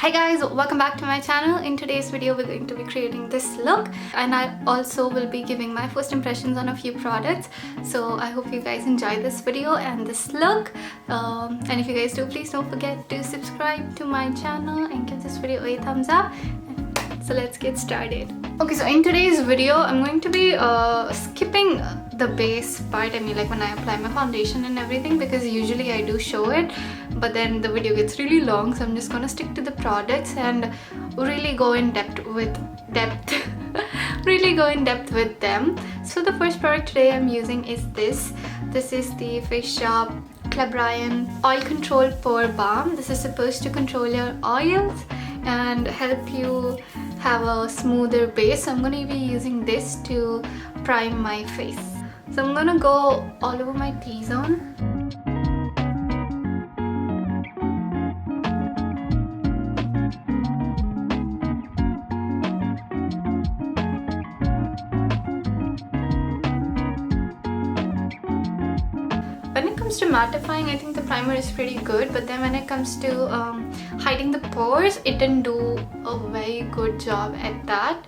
Hi guys, welcome back to my channel. In today's video we're going to be creating this look, and I also will be giving my first impressions on a few products. So I hope you guys enjoy this video and this look, and if you guys do, please don't forget to subscribe to my channel and give this video a thumbs up. So let's get started. Okay, so in today's video I'm going to be skipping the base part. I mean, like when I apply my foundation and everything, because usually I do show it, but then the video gets really long, so I'm just gonna stick to the products and really go in depth with them. So the first product today I'm using is this is the Face Shop Club Ryan Oil Control Pore Balm. This is supposed to control your oils and help you have a smoother base. So I'm going to be using this to prime my face. So I'm going to go all over my T-zone. When it comes to mattifying, I think the primer is pretty good, but then when it comes to hiding the pores, it didn't do a very good job at that.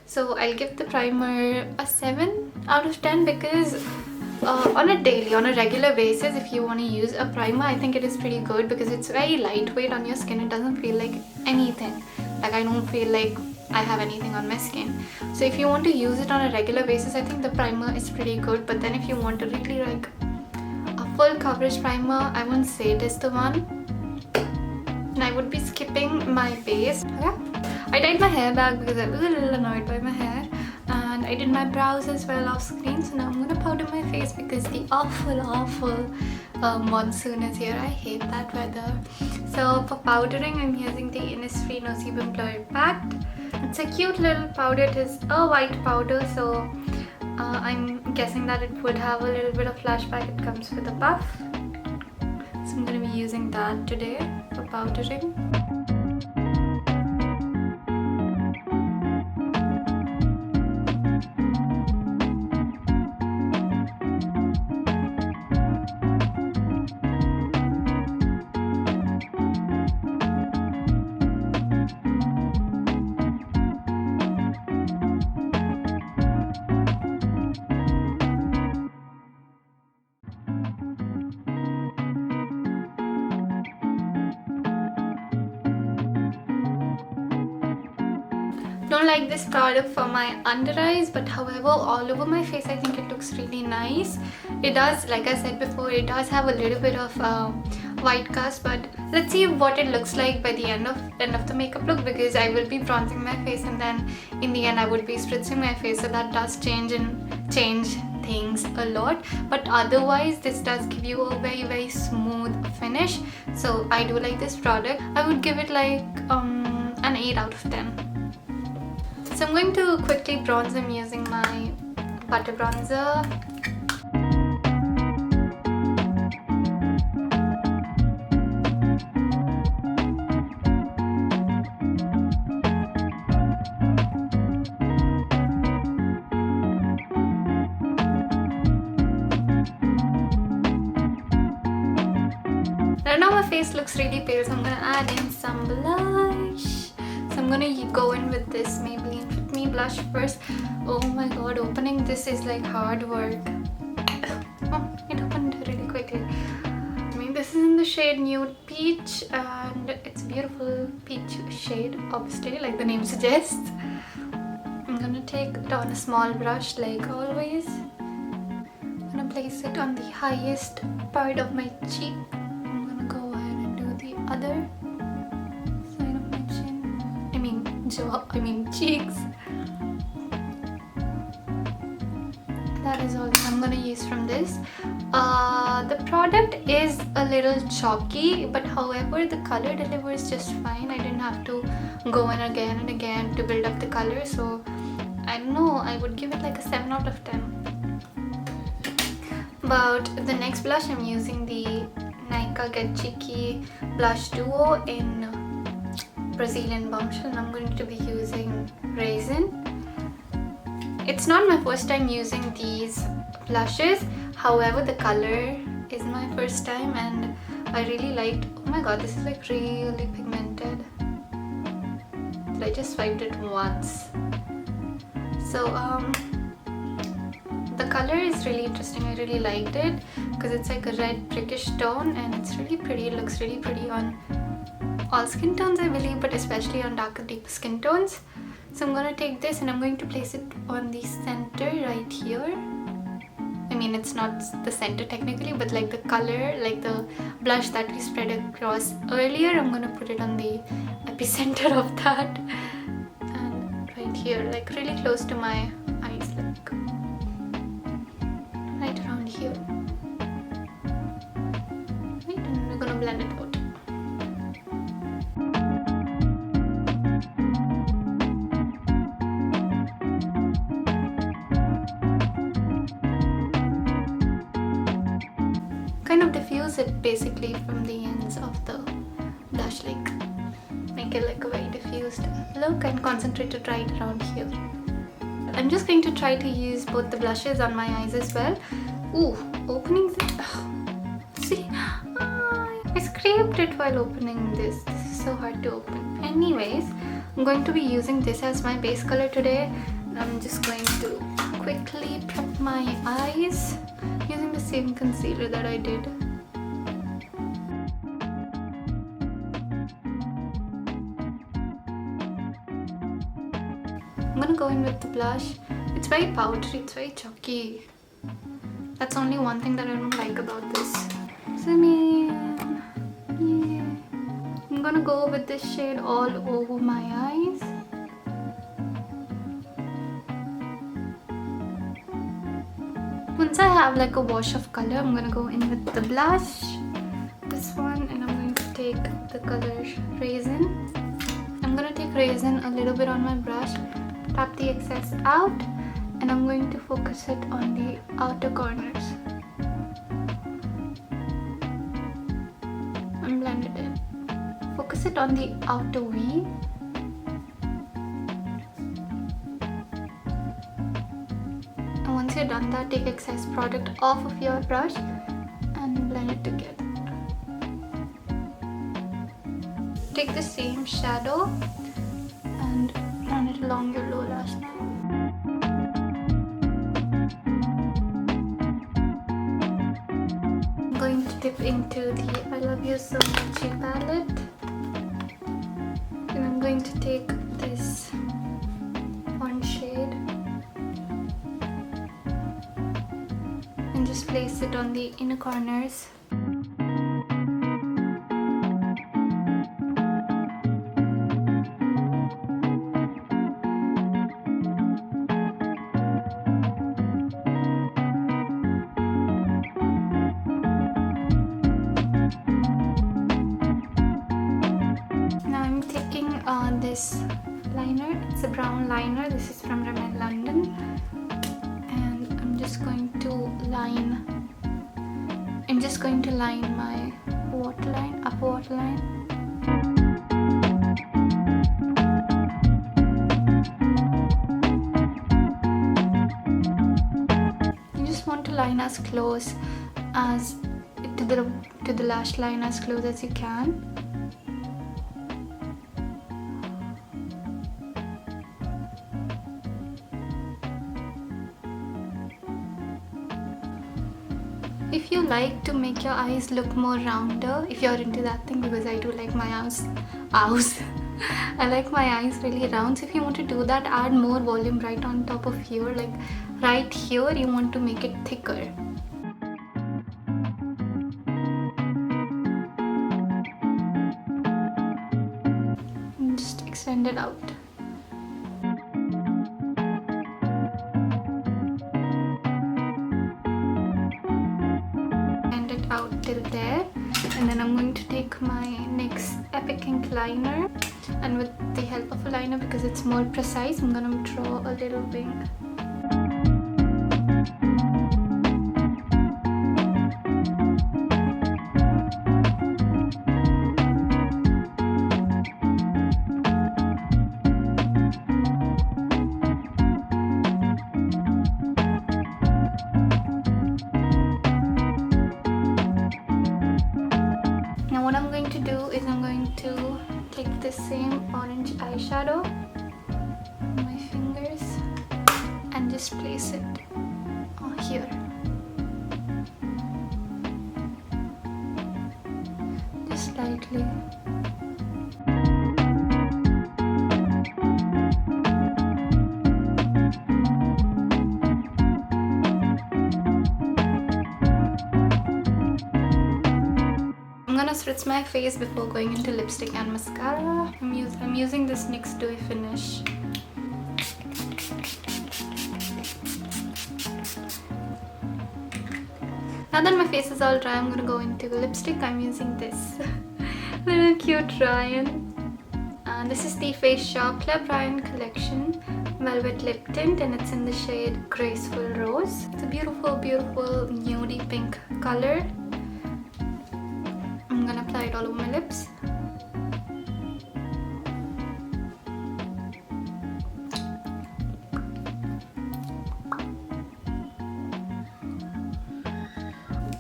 So I'll give the primer a 7 out of 10 because on a regular basis, if you want to use a primer, I think it is pretty good because it's very lightweight on your skin. It doesn't feel like anything. Like I don't feel like I have anything on my skin. So if you want to use it on a regular basis, I think the primer is pretty good. But then if you want to really like full coverage primer, I wouldn't say it is the one, and I would be skipping my base. Okay, I dyed my hair back because I was a little annoyed by my hair, and I did my brows as well off screen. So now I'm gonna powder my face because the awful monsoon is here. I hate that weather. So for powdering, I'm using the Innisfree No Sebum Blur Packed. It's a cute little powder. It is a white powder, so I'm guessing that it would have a little bit of flashback. It comes with a puff, so I'm going to be using that today for powdering. Don't like this product for my under eyes, but however all over my face I think it looks really nice. It does, like I said before, it does have a little bit of white cast, but let's see what it looks like by the end of the makeup look, because I will be bronzing my face and then in the end I would be spritzing my face, so that does change things a lot. But otherwise this does give you a very smooth finish, so I do like this product. I would give it like an 8 out of 10. So I'm going to quickly bronze. I'm using my butter bronzer. Right now my face looks really pale, so I'm gonna add in some blush. So I'm gonna go in with this Maybelline FitMe blush first. Oh my god, opening this is like hard work. Oh, it opened really quickly. I mean, this is in the shade Nude Peach, and it's a beautiful peach shade, obviously, like the name suggests. I'm gonna take it on a small brush like always. I'm gonna place it on the highest part of my cheek. I'm gonna go ahead and do the other side of my chin. Cheeks. That is all I'm gonna use from this. The product is a little chalky, but however the color delivers just fine. I didn't have to go in again and again to build up the color, so I don't know, I would give it like a 7 out of 10. But the next blush, I'm using the Nyka Get Cheeky Blush Duo in Brazilian Bombshell, and I'm going to be using Raisin. It's not my first time using these blushes, however the color is my first time and I really liked. Oh my god, this is like really pigmented. I just swiped it once. So the color is really interesting. I really liked it because it's like a red brickish tone and it's really pretty. It looks really pretty on all skin tones, I believe, but especially on darker, deeper skin tones. So I'm going to take this and I'm going to place it on the center right here. I mean, it's not the center technically, but like the color, like the blush that we spread across earlier, I'm going to put it on the epicenter of that. And right here, like really close to my eyes, like right around here. Right, and we're going to blend it out. Kind of diffuse it basically from the ends of the blush, like make it like a very diffused look and concentrate it right around here. I'm just going to try to use both the blushes on my eyes as well. Ooh, opening this. See, I scraped it while opening this. This is so hard to open. Anyways, I'm going to be using this as my base color today. I'm just going to quickly prep my eyes using the same concealer that I did. I'm gonna go in with the blush. It's very powdery, it's very chalky. That's only one thing that I don't like about this. Zoom in. Yeah. I'm gonna go with this shade all over my eyes. Once I have like a wash of color, I'm gonna go in with the blush, this one, and I'm going to take the color Raisin. I'm gonna take Raisin a little bit on my brush, tap the excess out, and I'm going to focus it on the outer corners and blend it in. Focus it on the outer V. Once you're done that, take excess product off of your brush and blend it together. Take the same shadow and run it along your lower lash line. I'm going to dip into the I Love You So Much palette. And I'm going to take this one shade and just place it on the inner corners. Now I'm taking this liner. It's a brown liner. This is from Rimmel London. I'm just going to line my waterline, upper waterline. You just want to line as close as to the lash line, as close as you can. If you like to make your eyes look more rounder, if you're into that thing, because I do like my eyes I like my eyes really round. So if you want to do that, add more volume right on top of here, like right here you want to make it thicker. And just extend it out. Out till there, and then I'm going to take my NYX Epic Ink liner, and with the help of a liner, because it's more precise, I'm gonna draw a little wing. What I'm going to do is I'm going to take the same orange eyeshadow just place it here. Just lightly. I'm gonna spritz my face before going into lipstick and mascara. I'm using this NYX Dewy Finish. Now that my face is all dry, I'm gonna go into lipstick. I'm using this little cute Ryan. This is the Face Shop Club Ryan Collection Velvet Lip Tint, and it's in the shade Graceful Rose. It's a beautiful, beautiful nudie pink color. I'm gonna apply it all over my lips.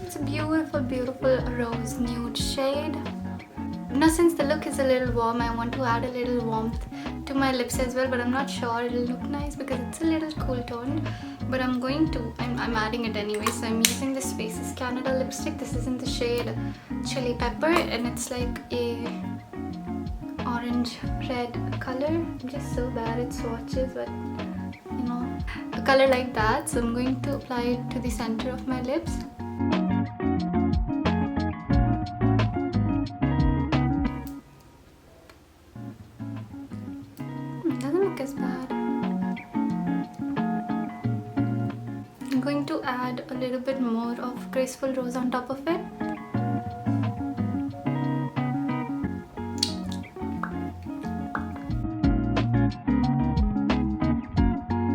It's a beautiful, beautiful rose nude shade. Now since the look is a little warm, I want to add a little warmth to my lips as well, but I'm not sure it'll look nice because it's a little cool toned. But I'm adding it anyway. So I'm using this Faces Canada lipstick. This is in the shade Chili Pepper, and it's like a orange red color. I'm just so bad at swatches, but you know, a color like that. So I'm going to apply it to the center of my lips. Doesn't look as bad. I'm going to add a little bit more of Graceful Rose on top of it.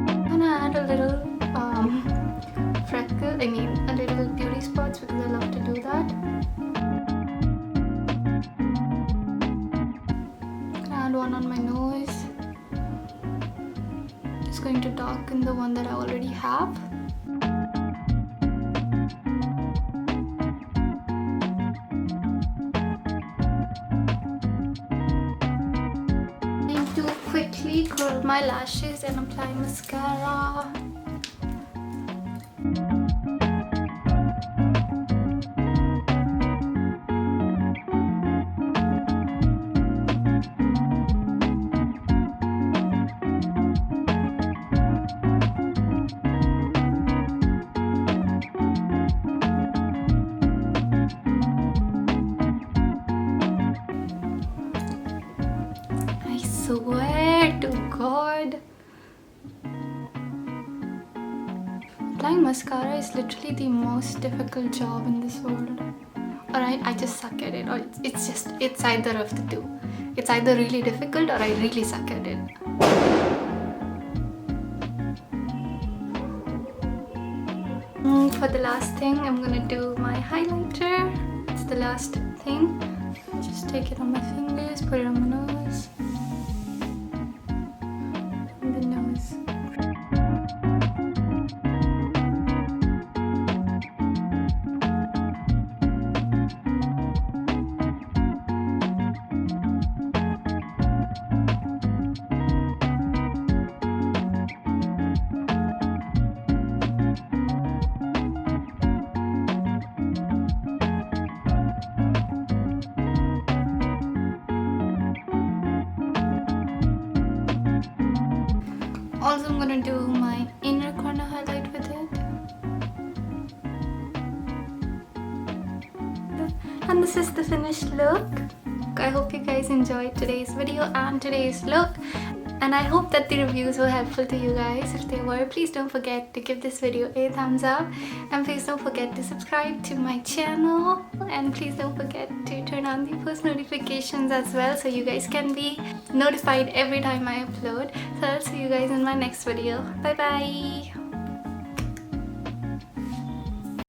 I'm gonna add a little a little beauty spots because I love to do that. I'm gonna add one on my nose. Just going to darken the one that I already have. Going to quickly curl my lashes and apply mascara. Swear to God, applying mascara is literally the most difficult job in this world. Or I just suck at it, or it's either of the two. It's either really difficult or I really suck at it. For the last thing, I'm gonna do my highlighter. It's the last thing. Just take it on my fingers, put it on my nose. Also, I'm gonna do my inner corner highlight with it. And this is the finished look. I hope you guys enjoyed today's video and today's look. And I hope that the reviews were helpful to you guys. If they were, please don't forget to give this video a thumbs up. And please don't forget to subscribe to my channel. And please don't forget to turn on the post notifications as well, so you guys can be notified every time I upload. So I'll see you guys in my next video. Bye bye!